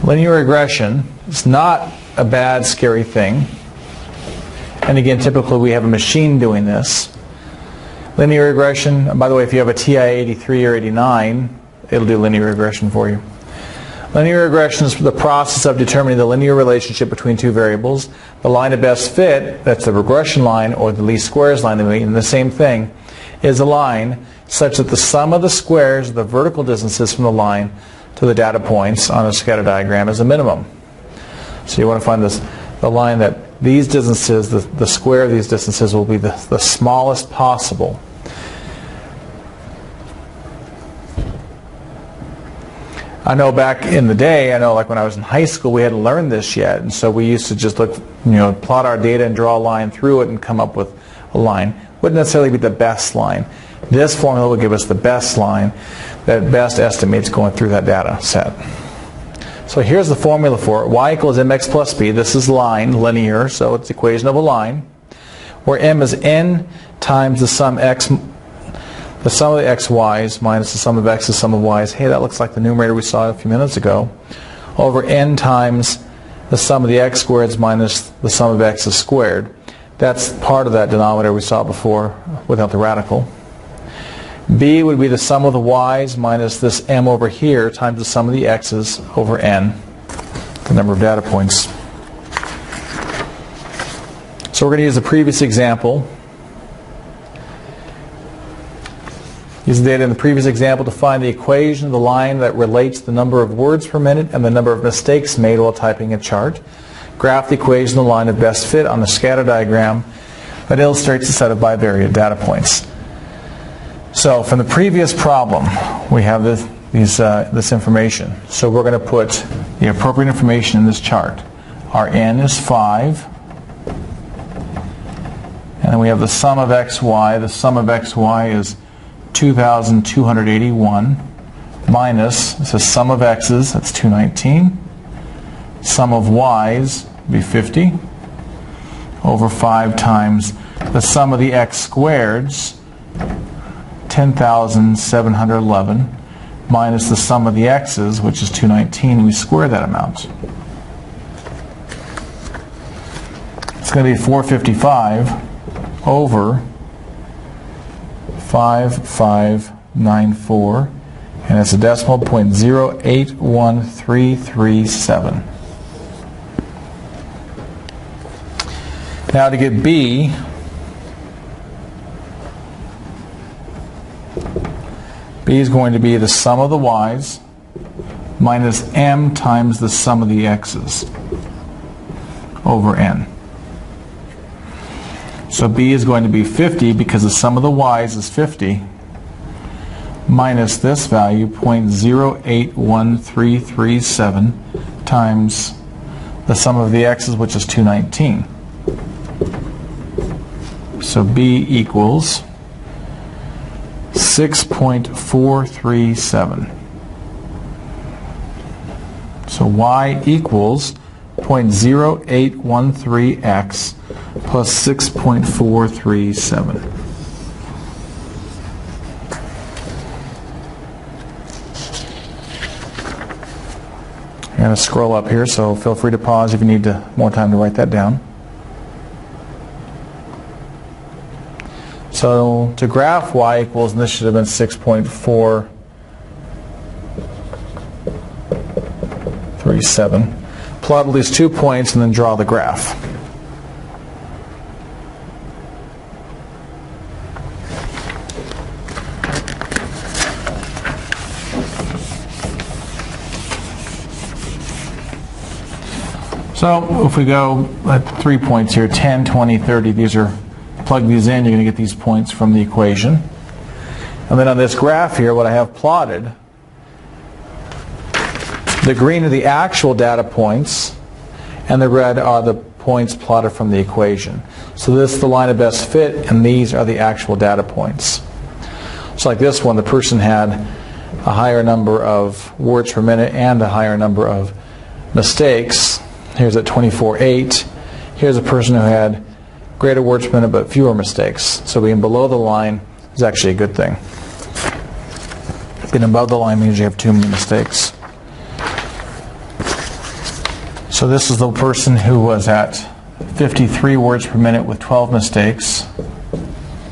Linear regression is not a bad, scary thing. And again, typically we have a machine doing this. Linear regression, by the way, if you have a TI 83 or 89, it'll do linear regression for you. Linear regression is the process of determining the linear relationship between two variables. The line of best fit, that's the regression line, or the least squares line, and the same thing, is a line such that the sum of the squares of the vertical distances from the line to the data points on a scatter diagram is a minimum. So you want to find the line that these distances, the square of these distances will be the smallest possible. I know back in the day, like when I was in high school, we hadn't learned this yet, and so we used to just plot our data and draw a line through it and come up with a line. Wouldn't necessarily be the best line. This formula will give us the best line that best estimates going through that data set. So here's the formula for it. Y equals mx plus b. This is line, linear, so it's the equation of a line, where m is n times the sum x. The sum of the xy's minus the sum of x's, sum of y's. Hey, that looks like the numerator we saw a few minutes ago. Over n times the sum of the x squareds minus the sum of x's squared. That's part of that denominator we saw before without the radical. B would be the sum of the y's minus this m over here times the sum of the x's over n, the number of data points. So we're going to use the previous example. Use the data in the previous example to find the equation of the line that relates the number of words per minute and the number of mistakes made while typing a chart. Graph the equation of the line of best fit on the scatter diagram that illustrates the set of bivariate data points. So from the previous problem, we have this information. So we're going to put the appropriate information in this chart. Our n is 5. And then we have the sum of xy. The sum of xy is 2,281 minus, this is sum of x's, that's 219. Sum of y's would be 50 over 5 times the sum of the x squareds, 10,711, minus the sum of the x's, which is 219. We square that amount. It's going to be 455 over 5594, and it's a decimal point 0.081337. Now to get B, B is going to be the sum of the y's minus m times the sum of the x's over n. So B is going to be 50 because the sum of the y's is 50 minus this value, 0.081337, times the sum of the x's, which is 219. So B equals 6.437. So Y equals 0.0813x plus 6.437. I'm going to scroll up here, so feel free to pause if you need more time to write that down. So to graph y equals, and this should have been 6.437, plot at least 2 points and then draw the graph. So if we go at 3 points here, 10, 20, 30, plug these in, you're going to get these points from the equation. And then on this graph here, what I have plotted, the green are the actual data points, and the red are the points plotted from the equation. So this is the line of best fit, and these are the actual data points. So like this one, the person had a higher number of words per minute and a higher number of mistakes. Here's at 24.8. Here's a person who had greater words per minute but fewer mistakes. So being below the line is actually a good thing. Being above the line means you have too many mistakes. So this is the person who was at 53 words per minute with 12 mistakes.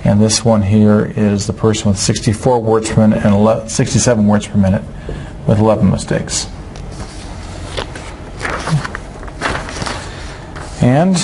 And this one here is the person with 64 words per minute and 67 words per minute with 11 mistakes. And